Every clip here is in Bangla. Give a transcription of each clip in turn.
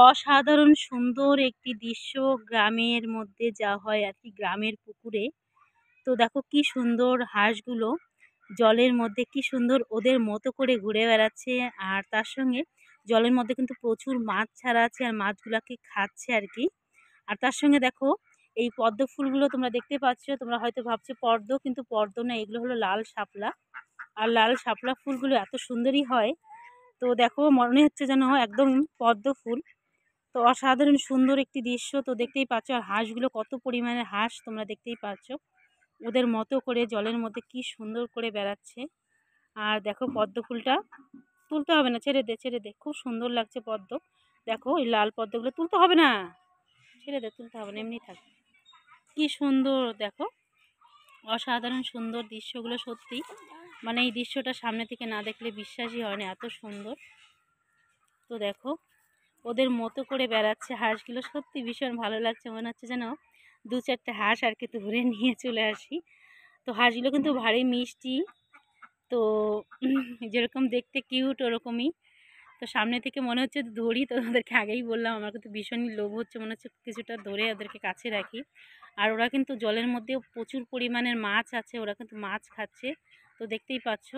অসাধারণ সুন্দর একটি দৃশ্য গ্রামের মধ্যে যা হয় আর কি, গ্রামের পুকুরে। তো দেখো কি সুন্দর হাঁসগুলো জলের মধ্যে কি সুন্দর ওদের মতো করে ঘুরে বেড়াচ্ছে। আর তার সঙ্গে জলের মধ্যে কিন্তু প্রচুর মাছ ছাড়া আছে, আর মাছগুলাকে খাচ্ছে আর কি। আর তার সঙ্গে দেখো এই পদ্ম ফুলগুলো তোমরা দেখতে পাচ্ছ, তোমরা হয়তো ভাবছো পদ্ম, কিন্তু পদ্ম না, এগুলো হলো লাল শাপলা। আর লাল শাপলা ফুলগুলো এত সুন্দরই হয়। তো দেখো মনে হচ্ছে যেন একদম পদ্ম ফুল। তো অসাধারণ সুন্দর একটি দৃশ্য। তো দেখতেই পাচ্ছ, আর হাঁসগুলো কত পরিমাণের হাঁস তোমরা দেখতেই পাচ্ছ, ওদের মতো করে জলের মধ্যে কি সুন্দর করে বেড়াচ্ছে। আর দেখো পদ্ম ফুলটা তুলতে হবে না, ছেড়ে দে ছেড়ে দে, খুব সুন্দর লাগছে পদ্ম। দেখো এই লাল পদ্মগুলো তুলতে হবে না, ছেড়ে দে, তুলতে হবে না, এমনি থাক। কি সুন্দর দেখো, অসাধারণ সুন্দর দৃশ্যগুলো সত্যি। মানে এই দৃশ্যটা সামনে থেকে না দেখলে বিশ্বাসই হয় না, এত সুন্দর। তো দেখো ওদের মতো করে বেড়াচ্ছে হাঁসগুলো, সত্যি ভীষণ ভালো লাগছে। মনে হচ্ছে যেন দু চারটে হাঁস আর কি ধরে নিয়ে চলে আসি। তো হাঁসগুলো কিন্তু ভারী মিষ্টি। তো যেরকম দেখতে কিউট ওরকমই। তো সামনে থেকে মনে হচ্ছে ধরি, তো ওদেরকে আগেই বললাম আমার কিন্তু ভীষণই লোভ হচ্ছে, মনে হচ্ছে কিছুটা ধরে ওদেরকে কাছে রাখি। আর ওরা কিন্তু জলের মধ্যেও প্রচুর পরিমাণের মাছ আছে, ওরা কিন্তু মাছ খাচ্ছে। তো দেখতেই পাচ্ছ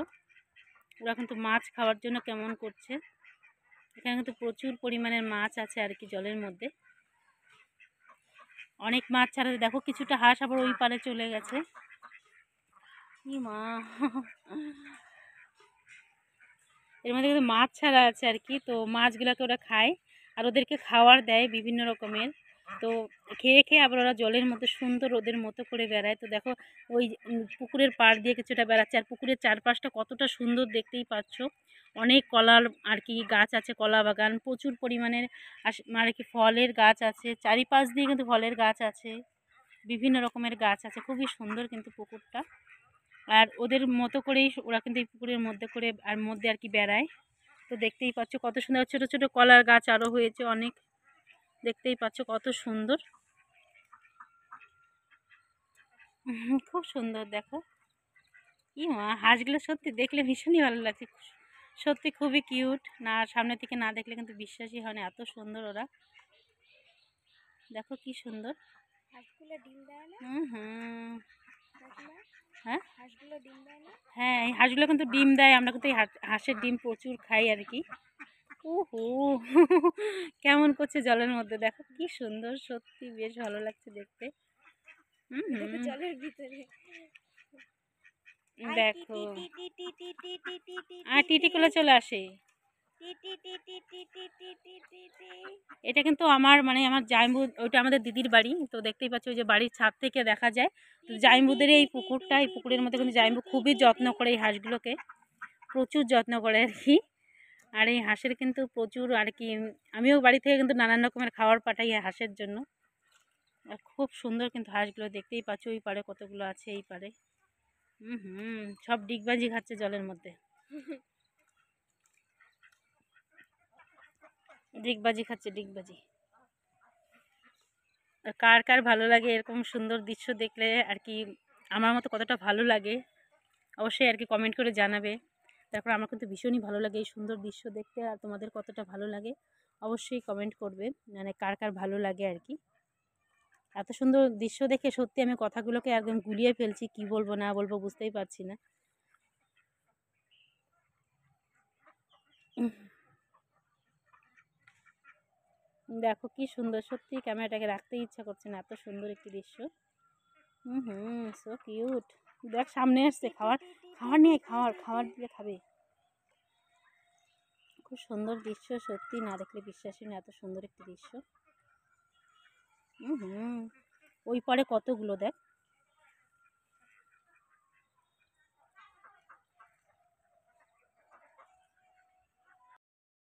ওরা কিন্তু মাছ খাওয়ার জন্য কেমন করছে। এখানে কিন্তু প্রচুর পরিমাণের মাছ আছে আর কি জলের মধ্যে, অনেক মাছ ছাড়া। দেখো কিছুটা হাঁস আবার ওই পারে চলে গেছে। কি মা, এর মধ্যে কিন্তু মাছ ছাড়া আছে আর কি। তো মাছগুলোকে ওরা খায়, আর ওদেরকে খাওয়ার দেয় বিভিন্ন রকমের। তো খেয়ে খেয়ে আবার ওরা জলের মধ্যে সুন্দর ওদের মতো করে বেড়ায়। তো দেখো ওই পুকুরের পাড় দিয়ে কিছুটা বেড়াচ্ছে, আর পুকুরের চারপাশটা কতটা সুন্দর দেখতেই পাচ্ছ। অনেক কলার আর কি গাছ আছে, কলা বাগান প্রচুর পরিমাণের আর কি ফলের গাছ আছে, চারিপাশ দিয়ে কিন্তু ফলের গাছ আছে, বিভিন্ন রকমের গাছ আছে, খুবই সুন্দর কিন্তু পুকুরটা। আর ওদের মতো করেই ওরা কিন্তু এই পুকুরের মধ্যে করে আর কি বেড়ায়। তো দেখতেই পাচ্ছ কত সুন্দর, ছোট ছোট কলার গাছ আরও হয়েছে অনেক, দেখতেই পাচ্ছ কত সুন্দর। খুব সুন্দর দেখো। কি মা, হাঁসগুলো সত্যি দেখলে ভীষণই ভালো লাগছে, সত্যি খুবই কিউট। না সামনে থেকে না দেখলে কিন্তু বিশ্বাসই হয় না, এত সুন্দর ওরা। দেখো কি সুন্দর। হুম হুম। হ্যাঁ হ্যাঁ, এই হাঁসগুলো কিন্তু ডিম দেয়, আমরা কিন্তু এই হাঁসের ডিম প্রচুর খাই আর কি। ওহো, কেমন করছে জলের মধ্যে, দেখো কি সুন্দর, সত্যি বেশ ভালো লাগছে দেখতে। জলের ভিতরে দেখো আর টিটিগুলো চলে আসে। এটা কিন্তু আমার মানে আমার জাইম্বু, ওইটা আমাদের দিদির বাড়ি। তো দেখতেই পাচ্ছ ওই যে বাড়ির ছাদ থেকে দেখা যায়। তো জাইম্বুদের এই পুকুরটা, এই পুকুরের মধ্যে কিন্তু জাইম্বু খুবই যত্ন করে এই হাঁসগুলোকে, প্রচুর যত্ন করে আর কি। আর এই হাঁসের কিন্তু প্রচুর আর কি, আমিও বাড়ি থেকে কিন্তু নানান রকমের খাবার পাঠাই হাঁসের জন্য। আর খুব সুন্দর কিন্তু হাঁসগুলো, দেখতেই পাচ্ছ ওই পারে কতগুলো আছে, এই পারে। সব ডিগবাজি খাচ্ছে জলের মধ্যে, ডিগবাজি খাচ্ছে, ডিগবাজি। কার কার ভালো লাগে এরকম সুন্দর দৃশ্য দেখলে আর কি, আমার মতো কতটা ভালো লাগে অবশ্যই আর কি কমেন্ট করে জানাবে। তারপর আমার কিন্তু ভীষণই ভালো লাগে এই সুন্দর দৃশ্য দেখতে, আর তোমাদের কতটা ভালো লাগে অবশ্যই কমেন্ট করবে, মানে কার কার ভালো লাগে আর কি। এত সুন্দর দৃশ্য দেখে সত্যি আমি কথাগুলোকে একদম গুলিয়ে ফেলছি, কি বলবো না বলবো বুঝতেই পারছি না। দেখো কি সুন্দর, সত্যি ক্যামেরাটাকে রাখতেই ইচ্ছা করছে না, এত সুন্দর একটি দৃশ্য। So cute. দেখ সামনে আসছে, খাবার খাবার নিয়ে, খাবার খাবার দিলে খাবে। খুব সুন্দর দৃশ্য, সত্যি না দেখলে বিশ্বাসই না, এত সুন্দর একটি দৃশ্য। ওই পারে কতগুলো দেখ।